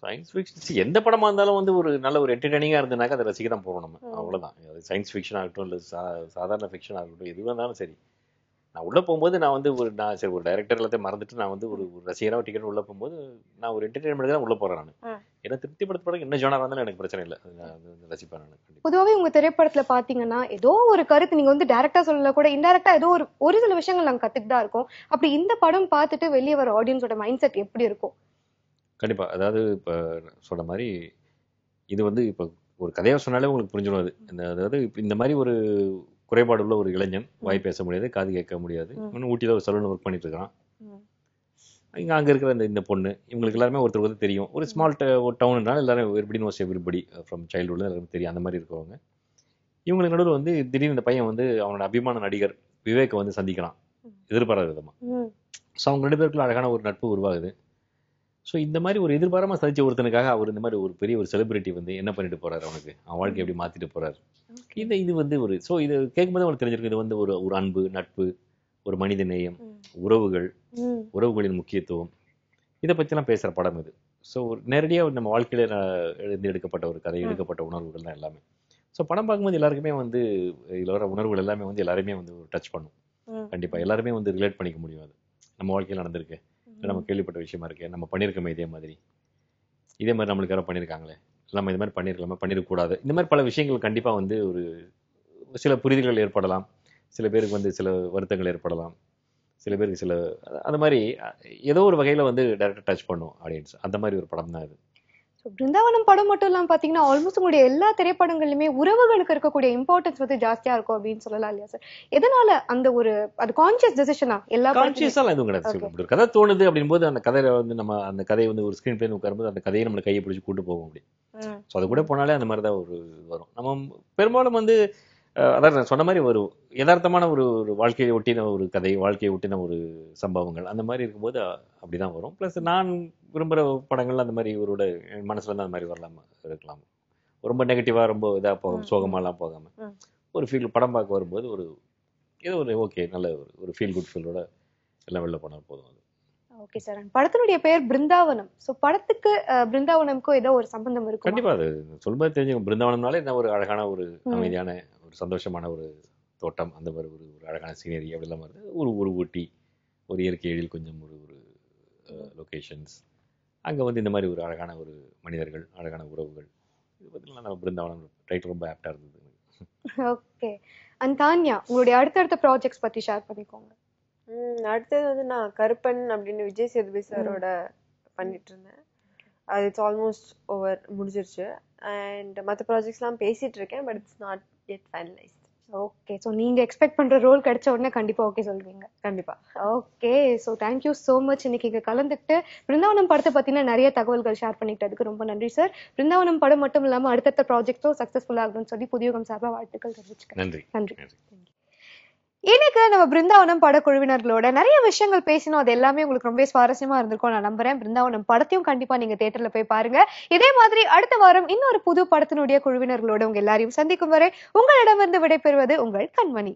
சயின்ஸ் ஃபிக்ஷன் எந்த படமா இருந்தாலும் வந்து ஒரு நல்ல ஒரு என்டர்டெய்னிங்கா இருந்ததுனாக்கா அதை ரசிக்க தான் போறோம் நம்ம, அவ்வளவுதான். அது சயின்ஸ் ஃபிக்ஷன் ஆகட்டும் இல்லை சாதாரண ஃபிக்ஷன் ஆகட்டும், எதுவாக இருந்தாலும் சரி. நான் உள்ள போகும்போது நான் வந்து நான் சரி ஒரு டைரக்டர் எல்லாத்தையும் மறந்துட்டு நான் வந்து ஒரு ரசிகராக டிக்கெட் உள்ள போகும்போது நான் ஒரு என்டர்டெயின்மெண்ட் தான் உள்ள போறேன். நான் ஏன்னா திருப்திப்படுத்த என்ன ஜானர் இருந்தாலும் எனக்கு பிரச்சனை இல்லை, ரசிப்பேன் நான். பொதுவாகவே உங்க திரைப்படத்துல பாத்தீங்கன்னா ஏதோ ஒரு கருத்து நீங்க வந்து டைரக்டா சொல்லல கூட இன்டைரக்டா ஏதோ ஒரு சில விஷயங்கள் நாங்க கத்துட்டு தான் இருக்கோம். அப்படி இந்த படம் பார்த்துட்டு வெளியே வர ஆடியன்ஸோட மைண்ட் செட் எப்படி இருக்கும்? கண்டிப்பா. அதாவது இப்ப சொல்ற மாதிரி இது வந்து இப்ப ஒரு கதையா சொன்னாலே உங்களுக்கு புரிஞ்சிடும். அது அதாவது இந்த மாதிரி ஒரு குறைபாடு உள்ள ஒரு இளைஞன், வாய் பேச முடியாது, காது கேட்க முடியாது, இன்னும் ஊட்டியில ஒரு சலூன் ஒர்க் பண்ணிட்டு இருக்கான். இங்க அங்க இருக்கிற இந்த பொண்ணு இவங்களுக்கு எல்லாருமே ஒருத்தர் வந்து தெரியும். ஒரு ஸ்மால் டவுன்னால எல்லாரும் எவ்ரிபடி நோஸ் எவ்ரிபடி ஃப்ரம் சைல்ட்ஹுட்ல எல்லாருக்கும் தெரியும். அந்த மாதிரி இருக்கிறவங்க இவங்களுக்கு நடுவில் வந்து திடீர்னு இந்த பையன் வந்து அவனோட அபிமான நடிகர் விவேக்கை வந்து சந்திக்கலாம் எதிர்பாராத விதமா. ஸோ அவங்க 2 பேருக்குள்ள அழகான ஒரு நட்பு உருவாகுது. ஸோ இந்த மாதிரி ஒரு எதிர்பாராம சதிச்ச ஒருத்தனுக்காக அவர் இந்த மாதிரி ஒரு பெரிய ஒரு செலிபிரிட்டி வந்து என்ன பண்ணிட்டு போறாரு, அவனுக்கு அவன் வாழ்க்கை எப்படி மாத்திட்டு போறாரு. இது வந்து ஒரு ஸோ இது கேட்கும்போது அவனுக்கு தெரிஞ்சிருக்கு இது வந்து ஒரு ஒரு அன்பு, நட்பு, ஒரு மனித நேயம், உறவுகள், உறவுகளின் முக்கியத்துவம், இதை பற்றிலாம் பேசுகிற படம் இது. ஸோ நேரடியாக நம்ம வாழ்க்கையில இருந்து எடுக்கப்பட்ட ஒரு கதை, எடுக்கப்பட்ட உணர்வுகள் தான் எல்லாமே. ஸோ படம் பார்க்கும்போது எல்லாருக்குமே வந்து இதில் வர உணர்வுகள் எல்லாமே வந்து எல்லாருமே வந்து ஒரு டச் பண்ணும். கண்டிப்பாக எல்லாருமே வந்து ரிலேட் பண்ணிக்க முடியும். அது நம்ம வாழ்க்கையில் நடந்திருக்கு, நம்ம கேள்விப்பட்ட விஷயமா இருக்கு, நம்ம பண்ணியிருக்கோமே இதே மாதிரி நம்மளுக்கு யாரோ பண்ணியிருக்காங்களே, நம்ம இது மாதிரி பண்ணியிருக்கலாமா, பண்ணிடக்கூடாது, இந்த மாதிரி பல விஷயங்கள் கண்டிப்பாக வந்து ஒரு சில புரிதல்கள் ஏற்படலாம். சில பேருக்கு வந்து சில வருத்தங்கள் ஏற்படலாம், சில பேருக்கு சில அந்த மாதிரி ஏதோ ஒரு வகையில் வந்து டைரக்டாக டச் பண்ணும் ஆடியன்ஸ். அந்த மாதிரி ஒரு படம் தான் இது. பிருந்தாவனம் படம் மட்டும் இல்லாம பாத்தீங்கன்னா ஆல்மோஸ்ட் உங்களுடைய எல்லா திரைப்படங்களிலுமே உறவுகளுக்கு இருக்கக்கூடிய இம்பார்ட்டன்ஸ் வந்து ஜாஸ்தியா இருக்கும் அப்படின்னு சொல்லலாம் இல்லையா சார்? எதனால அந்த ஒரு அது கான்சியஸ் டெசிஷனா? எல்லா கான்சியஸாலாம் எதுவும் கிடையாது. ஒரு கதை தோணுது அப்படின் போது அந்த கதையில வந்து நம்ம அந்த கதையை வந்து ஒரு ஸ்கிரீன் பிளே உட்காரும்போது அந்த கதையை நம்ம கையை பிடிச்சி கூட்டு போக முடியும். ஸோ அது கூட போனாலே அந்த மாதிரி தான் ஒரு வரும். நம்ம பெரும்பாலும் வந்து அதாவது நான் சொன்ன மாதிரி ஒரு யதார்த்தமான ஒரு வாழ்க்கையை ஒட்டின ஒரு கதை, வாழ்க்கையை ஒட்டின ஒரு சம்பவங்கள், அந்த மாதிரி இருக்கும்போது அப்படிதான் வரும். ப்ளஸ் நான் விரும்புகிற படங்கள் அந்த மாதிரி இவரோட மனசுல இருந்து அந்த மாதிரி வரலாமா இருக்கலாம். ரொம்ப நெகட்டிவா ரொம்ப இதாக போகும், சோகமாலாம் போகாம ஒரு ஃபீல் படம் பார்க்க வரும்போது ஒரு ஏதோ ஒரு ஓகே நல்ல ஒரு ஃபீல் குட் ஃபீலோட எல்லாம் வெளில போனால் போதும். அது ஓகே சார். படத்தினுடைய பெயர் பிருந்தாவனம். ஸோ படத்துக்கு பிருந்தாவனம்க்கும் ஏதோ ஒரு சம்பந்தம் இருக்கும்? கண்டிப்பா அது சொல்லும்போது தெரிஞ்சுக்கும். பிருந்தாவனம்னாலே என்ன ஒரு அழகான ஒரு அமைதியான ஒரு சந்தோஷமான ஒரு தோட்டம், அந்த மாதிரி ஒரு அழகான சீனரி அப்படிலாம் வருது. ஒரு ஊட்டி, ஒரு இயற்கை எழில், கொஞ்சம் ஒரு லொக்கேஷன்ஸ், அங்கே வந்து இந்த மாதிரி ஒரு அழகான ஒரு மனிதர்கள், அழகான உறவுகள், இது பற்றிலாம் நம்ம பிருந்தாவனம் டைட்டில் ரொம்ப ஆப்டாக இருந்தது. ஓகே. அண்ட் தான்யா, உங்களுடைய அடுத்தடுத்த ப்ராஜெக்ட்ஸ் பற்றி ஷேர் பண்ணிக்கோங்க. அடுத்தது வந்து நான் கருப்பன் அப்படின்னு விஜய் சேதுபதி சாரோட பண்ணிட்டு இருந்தேன். அது இட்ஸ் ஆல்மோஸ்ட் ஓவர், முடிஞ்சிருச்சு. அண்ட் மற்ற ப்ராஜெக்ட்ஸ்லாம் பேசிட்டு இருக்கேன், but it's not yet finalized. Okay. So நீங்க எக்ஸ்பெக்ட் பண்ற ரோல் கிடைச்ச உடனே கண்டிப்பா ஓகே சொல்வீங்க? கண்டிப்பா. Okay. So thank you so much. இன்னைக்கு இங்க கலந்துக்கிட்டு பிருந்தாவனம் படத்தை பத்தின நிறைய தகவல்கள் ஷேர் பண்ணிக்கிட்டதுக்கு ரொம்ப நன்றி சார். பிருந்தாவனம் படம் மட்டும் இல்லாம அடுத்தடுத்த ப்ராஜெக்டும் சக்சஸ்ஃபுல் ஆகணும்னு சொல்லி புதியுகம் சார்பாக வாழ்த்துக்கள் தெரிவிச்சுக்கிறேன். நன்றி. நன்றி. இன்னைக்கு நம்ம பிருந்தாவனம் படக்குழுவினர்களோட நிறைய விஷயங்கள் பேசினோம். அது எல்லாமே உங்களுக்கு ரொம்ப சுவாரஸ்யமா இருந்திருக்கும் நான் நம்புறேன். பிருந்தாவனம் படத்தையும் கண்டிப்பா நீங்க தியேட்டர்ல போய் பாருங்க. இதே மாதிரி அடுத்த வாரம் இன்னொரு புது படத்தினுடைய குழுவினர்களோட உங்க எல்லாரையும் சந்திக்கும் வரை உங்களிடமிருந்து விடைபெறுவது உங்கள் கண்மணி.